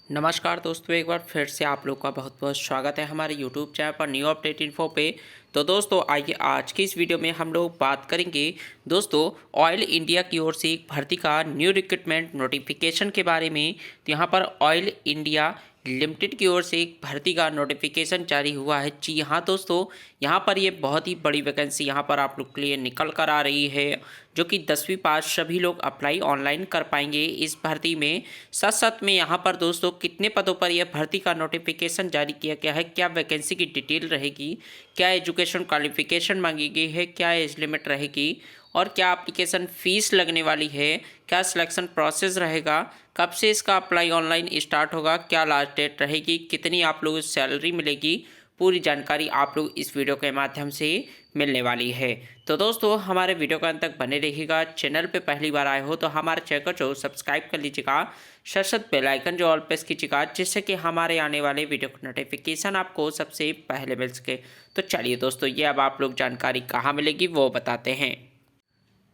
नमस्कार दोस्तों, एक बार फिर से आप लोग का बहुत बहुत स्वागत है हमारे YouTube चैनल पर न्यू अपडेट इन्फो पे। तो दोस्तों आइए आज की इस वीडियो में हम लोग बात करेंगे दोस्तों ऑयल इंडिया की ओर से एक भर्ती का न्यू रिक्रूटमेंट नोटिफिकेशन के बारे में। तो यहाँ पर ऑयल इंडिया लिमिटेड की ओर से एक भर्ती का नोटिफिकेशन जारी हुआ है। जी हाँ दोस्तों, यहाँ पर ये बहुत ही बड़ी वैकेंसी यहाँ पर आप लोग के लिए निकल कर आ रही है, जो कि 10वीं पास सभी लोग अप्लाई ऑनलाइन कर पाएंगे इस भर्ती में। साथ साथ में यहाँ पर दोस्तों कितने पदों पर यह भर्ती का नोटिफिकेशन जारी किया गया है, क्या वैकेंसी की डिटेल रहेगी, क्या एजुकेशन क्वालिफिकेशन मांगी गई है, क्या एज लिमिट रहेगी और क्या एप्लीकेशन फ़ीस लगने वाली है, क्या सिलेक्शन प्रोसेस रहेगा, कब से इसका अप्लाई ऑनलाइन स्टार्ट होगा, क्या लास्ट डेट रहेगी, कितनी आप लोगों को सैलरी मिलेगी, पूरी जानकारी आप लोग इस वीडियो के माध्यम से मिलने वाली है। तो दोस्तों हमारे वीडियो का अंत तक बने रहिएगा। चैनल पे पहली बार आए हो तो हमारे चैनल को सब्सक्राइब कर लीजिएगा, साथ बेल आइकन जो ऑल प्रेस कीजिएगा, जिससे कि हमारे आने वाले वीडियो का नोटिफिकेशन आपको सबसे पहले मिल सके। तो चलिए दोस्तों, ये अब आप लोग जानकारी कहाँ मिलेगी वो बताते हैं।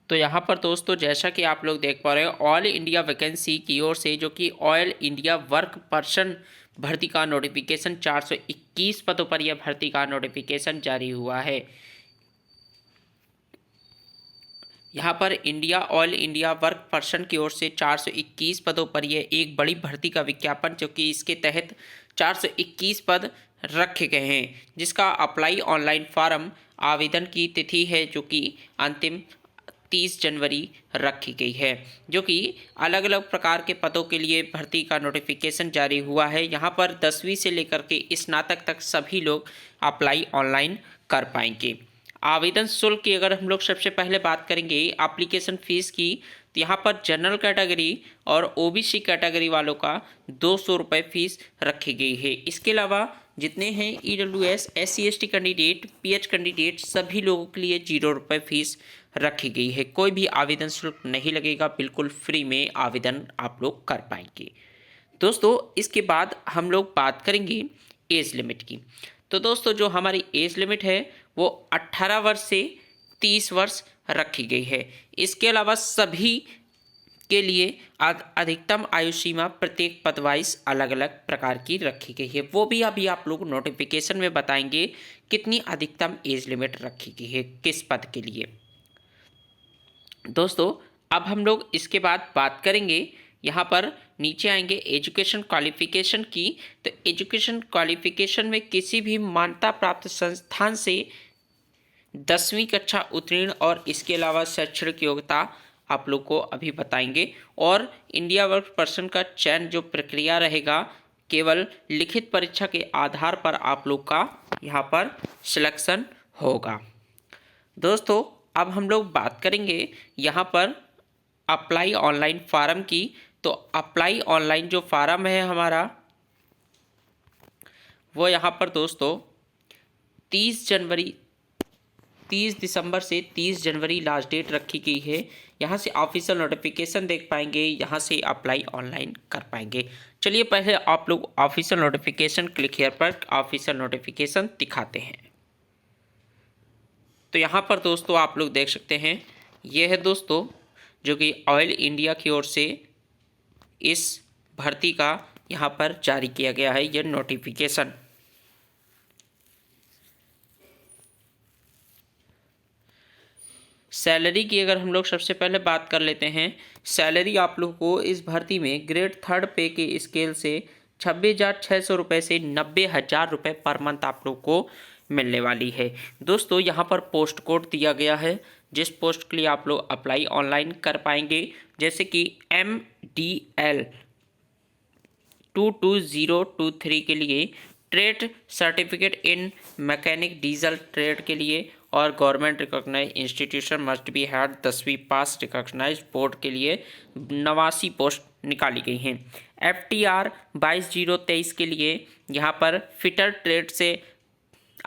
तो यहाँ पर दोस्तों जैसा कि आप लोग देख पा रहे हैं, ऑल इंडिया वैकेंसी की ओर से जो कि ऑयल इंडिया वर्क पर्सन भर्ती का नोटिफिकेशन 421 पदों पर यह भर्ती का नोटिफिकेशन जारी हुआ है। यहाँ पर ऑयल इंडिया वर्क पर्सन की ओर से 421 पदों पर यह एक बड़ी भर्ती का विज्ञापन, जो कि इसके तहत 421 पद रखे गए हैं, जिसका अप्लाई ऑनलाइन फॉर्म आवेदन की तिथि है जो कि अंतिम 30 जनवरी रखी गई है, जो कि अलग अलग प्रकार के पदों के लिए भर्ती का नोटिफिकेशन जारी हुआ है। यहाँ पर 10वीं से लेकर के स्नातक तक सभी लोग अप्लाई ऑनलाइन कर पाएंगे। आवेदन शुल्क की अगर हम लोग सबसे पहले बात करेंगे एप्लीकेशन फ़ीस की, तो यहाँ पर जनरल कैटेगरी और ओबीसी कैटेगरी वालों का 200 रुपये फ़ीस रखी गई है। इसके अलावा जितने हैं EWS SC/ST candidate, PH candidate, सभी लोगों के लिए 0 रुपये फ़ीस रखी गई है। कोई भी आवेदन शुल्क नहीं लगेगा, बिल्कुल फ्री में आवेदन आप लोग कर पाएंगे। दोस्तों इसके बाद हम लोग बात करेंगे एज लिमिट की। तो दोस्तों जो हमारी एज लिमिट है वो 18 वर्ष से 30 वर्ष रखी गई है। इसके अलावा सभी के लिए अधिकतम आयु सीमा प्रत्येक पद वाइज अलग अलग प्रकार की रखी गई है। वो भी अभी आप लोग नोटिफिकेशन में बताएंगे कितनी अधिकतम एज लिमिट रखी गई है किस पद के लिए। दोस्तों अब हम लोग इसके बाद बात करेंगे, यहाँ पर नीचे आएंगे एजुकेशन क्वालिफिकेशन की। तो एजुकेशन क्वालिफिकेशन में किसी भी मान्यता प्राप्त संस्थान से 10वीं कक्षा उत्तीर्ण और इसके अलावा शैक्षणिक योग्यता आप लोग को अभी बताएंगे। और इंडिया वर्क पर्सन का चयन जो प्रक्रिया रहेगा, केवल लिखित परीक्षा के आधार पर आप लोग का यहाँ पर सिलेक्शन होगा। दोस्तों अब हम लोग बात करेंगे यहाँ पर अप्लाई ऑनलाइन फार्म की। तो अप्लाई ऑनलाइन जो फार्म है हमारा, वो यहाँ पर दोस्तों 30 दिसंबर से 30 जनवरी लास्ट डेट रखी गई है। यहाँ से ऑफिशियल नोटिफिकेशन देख पाएंगे, यहाँ से अप्लाई ऑनलाइन कर पाएंगे। चलिए पहले आप लोग ऑफिशियल नोटिफिकेशन क्लिक हियर पर ऑफिशियल नोटिफिकेशन दिखाते हैं। तो यहाँ पर दोस्तों आप लोग देख सकते हैं, ये है दोस्तों जो कि ऑयल इंडिया की ओर से इस भर्ती का यहाँ पर जारी किया गया है यह नोटिफिकेशन। सैलरी की अगर हम लोग सबसे पहले बात कर लेते हैं, सैलरी आप लोग को इस भर्ती में ग्रेड 3 पे के स्केल से 26,600 रुपये से 90,000 रुपये पर मंथ आप लोग को मिलने वाली है। दोस्तों यहाँ पर पोस्ट कोड दिया गया है, जिस पोस्ट के लिए आप लोग अप्लाई ऑनलाइन कर पाएंगे, जैसे कि MDL 22023 के लिए, trade certificate in mechanic diesel trade के लिए, और government recognise institution must be had 10वीं पास रिकॉग्नाइज बोर्ड के लिए 89 पोस्ट निकाली गई हैं। FTR 22/023 के लिए यहाँ पर फिटर ट्रेड से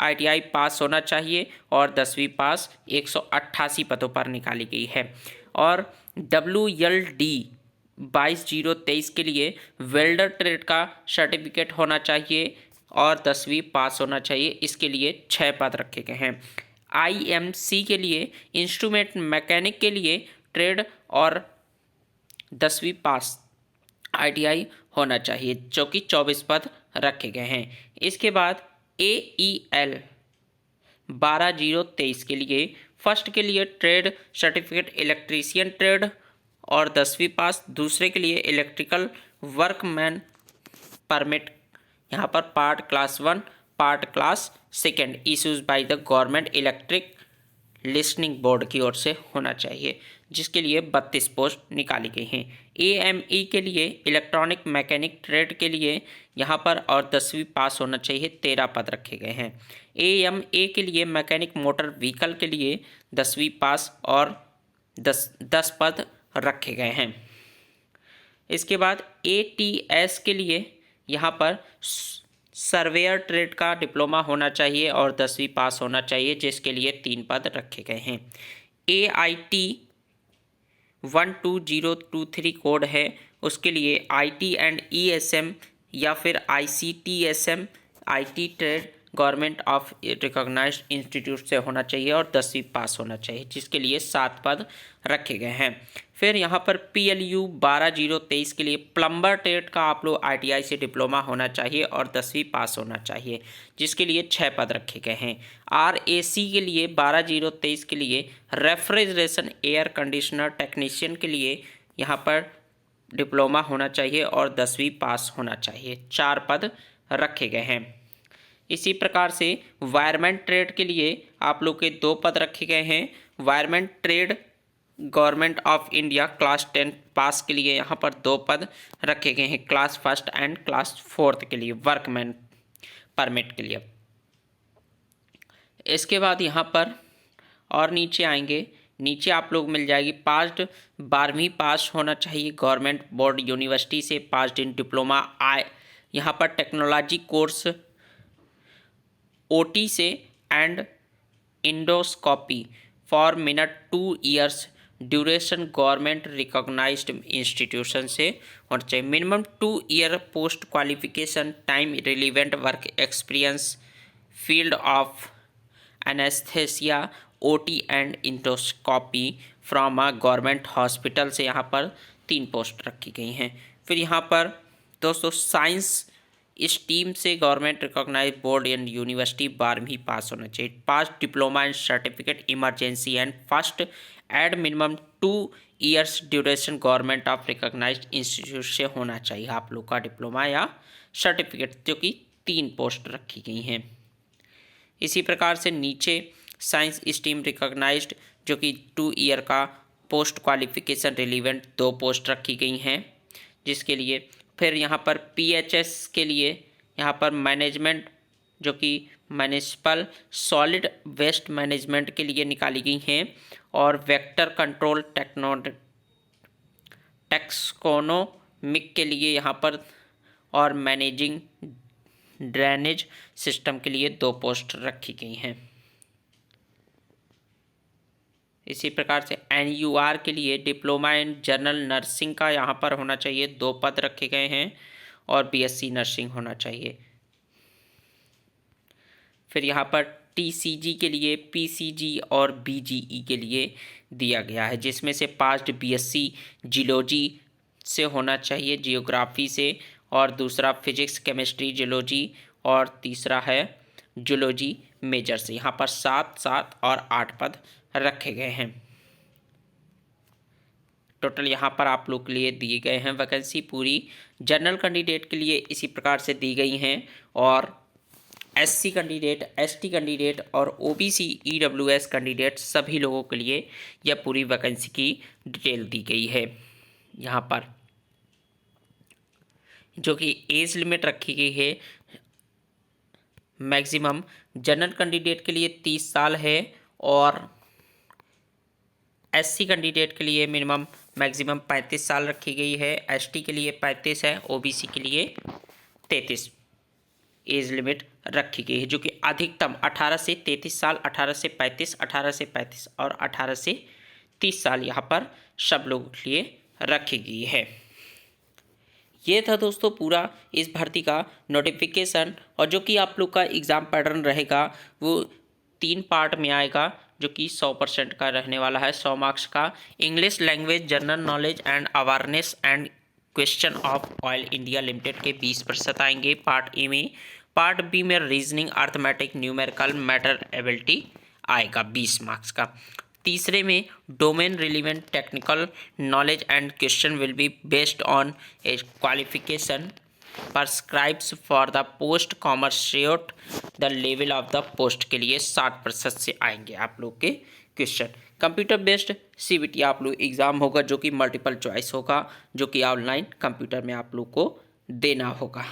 ITI पास होना चाहिए और 10वीं पास 188 पदों पर निकाली गई है। और WLD 22/023 के लिए वेल्डर ट्रेड का सर्टिफिकेट होना चाहिए और 10वीं पास होना चाहिए, इसके लिए 6 पद रखे गए हैं। IMC के लिए इंस्ट्रूमेंट मैकेनिक के लिए ट्रेड और 10वीं पास ITI होना चाहिए, जो कि 24 पद रखे गए हैं। इसके बाद AEL 12/023 के लिए फर्स्ट के लिए ट्रेड सर्टिफिकेट इलेक्ट्रीशियन ट्रेड और 10वीं पास, दूसरे के लिए इलेक्ट्रिकल वर्कमैन परमिट, यहाँ पर part class 1 part class 2 issues by the government electric listening board की ओर से होना चाहिए, जिसके लिए 32 पोस्ट निकाली गई हैं। AME के लिए इलेक्ट्रॉनिक मैकेनिक ट्रेड के लिए यहाँ पर और 10वीं पास होना चाहिए, 13 पद रखे गए हैं। AMA के लिए मैकेनिक मोटर व्हीकल के लिए 10वीं पास और 10 पद रखे गए हैं। इसके बाद ATS के लिए यहाँ पर सर्वेयर ट्रेड का डिप्लोमा होना चाहिए और 10वीं पास होना चाहिए, जिसके लिए 3 पद रखे गए हैं। AIT 12023 कोड है, उसके लिए IT एंड ESM या फिर ICTSM IT trade government of recognised institute से होना चाहिए और 10वीं पास होना चाहिए, जिसके लिए 7 पद रखे गए हैं। फिर यहाँ पर PLU 12/023 के लिए प्लम्बर ट्रेड का आप लोग ITI से डिप्लोमा होना चाहिए और 10वीं पास होना चाहिए, जिसके लिए 6 पद रखे गए हैं। RAC के लिए 12/023 के लिए रेफ्रिजरेशन एयर कंडीशनर टेक्नीशियन के लिए यहाँ पर डिप्लोमा होना चाहिए और 10वीं पास होना चाहिए, 4 पद रखे गए हैं। इसी प्रकार से वायरमैन ट्रेड के लिए आप लोग के 2 पद रखे गए हैं। Wireman trade government of India class 10 पास के लिए यहाँ पर 2 पद रखे गए हैं, क्लास 1 एंड क्लास 4 के लिए वर्कमैन परमिट के लिए। इसके बाद यहाँ पर और नीचे आएंगे, नीचे आप लोग मिल जाएगी पास्ड 12वीं पास होना चाहिए गवर्नमेंट बोर्ड यूनिवर्सिटी से, पास्ड इन डिप्लोमा यहाँ पर टेक्नोलॉजी कोर्स OT से and endoscopy for minute 2 years duration government recognised institution से होना चाहिए। Minimum 2 year post qualification time relevant work experience field of anaesthesia OT and endoscopy from a government hospital से यहाँ पर 3 post रखी गई हैं। फिर यहाँ पर दोस्तों साइंस स्ट्रीम से government recognize board and university 12वीं पास होना चाहिए। Pass diploma and certificate emergency and first aid minimum 2 years duration government of recognised institute से होना चाहिए आप लोग का डिप्लोमा या सर्टिफिकेट, जो कि 3 पोस्ट रखी गई हैं। इसी प्रकार से नीचे साइंस स्ट्रीम रिकॉग्नाइज्ड जो कि 2 ईयर का पोस्ट क्वालिफिकेशन रिलीवेंट 2 पोस्ट रखी गई हैं, जिसके लिए फिर यहाँ पर PHS के लिए यहाँ पर मैनेजमेंट जो कि म्यूनिसिपल सॉलिड वेस्ट मैनेजमेंट के लिए निकाली गई हैं और वेक्टर कंट्रोल टैक्सोनोमिक के लिए यहाँ पर और मैनेजिंग ड्रेनेज सिस्टम के लिए 2 पोस्ट रखी गई हैं। इसी प्रकार से NUR के लिए डिप्लोमा इन जनरल नर्सिंग का यहाँ पर होना चाहिए, 2 पद रखे गए हैं और BSc नर्सिंग होना चाहिए। फिर यहाँ पर TCG के लिए PCG और BGE के लिए दिया गया है, जिसमें से पास्ट BSc जियोलॉजी से होना चाहिए, जियोग्राफी से, और दूसरा फिजिक्स केमिस्ट्री जियोलॉजी और तीसरा है जियोलॉजी मेजर से। यहाँ पर 7, 7 और 8 पद रखे गए हैं। टोटल यहाँ पर आप लोग के लिए दिए गए हैं वैकेंसी पूरी जनरल कैंडिडेट के लिए इसी प्रकार से दी गई हैं और SC कैंडिडेट, ST कैंडिडेट और OBC EWS कैंडिडेट सभी लोगों के लिए यह पूरी वैकेंसी की डिटेल दी गई है। यहाँ पर जो कि एज लिमिट रखी गई है मैक्सिमम जनरल कैंडिडेट के लिए 30 साल है और SC कैंडिडेट के लिए मिनिमम मैक्सिमम 35 साल रखी गई है, ST के लिए 35 है, OBC के लिए 33 एज लिमिट रखी गई है, जो कि अधिकतम 18 से 33 साल, 18 से 35, 18 से 35 और 18 से 30 साल यहाँ पर सब लोगों के लिए रखी गई है। ये था दोस्तों पूरा इस भर्ती का नोटिफिकेशन, और जो कि आप लोग का एग्ज़ाम पैटर्न रहेगा वो 3 पार्ट में आएगा, जो कि 100% का रहने वाला है, 100 मार्क्स का। English language, general knowledge and awareness and question of Oil India Limited के 20% आएंगे पार्ट ए में। पार्ट बी में reasoning, arithmetic, numerical, matter ability आएगा 20 मार्क्स का। तीसरे में domain relevant technical knowledge and question will be based on a qualification prescribes for the post commensurate the level of the post के लिए 60% से आएंगे आप लोग के क्वेश्चन। कंप्यूटर बेस्ड सीबीटी आप लोग एग्ज़ाम होगा जो कि मल्टीपल चॉइस होगा, जो कि ऑनलाइन कंप्यूटर में आप लोग को देना होगा।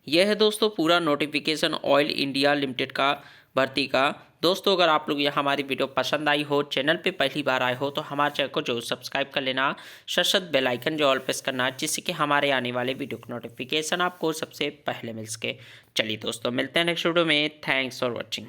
यह है दोस्तों पूरा नोटिफिकेशन ऑयल इंडिया लिमिटेड का भर्ती का। दोस्तों अगर आप लोग ये हमारी वीडियो पसंद आई हो, चैनल पे पहली बार आए हो, तो हमारे चैनल को जो सब्सक्राइब कर लेना, सशक्त बेल आइकन जो ऑल प्रेस करना, जिससे कि हमारे आने वाले वीडियो का नोटिफिकेशन आपको सबसे पहले मिल सके। चलिए दोस्तों मिलते हैं नेक्स्ट वीडियो में। Thanks for watching.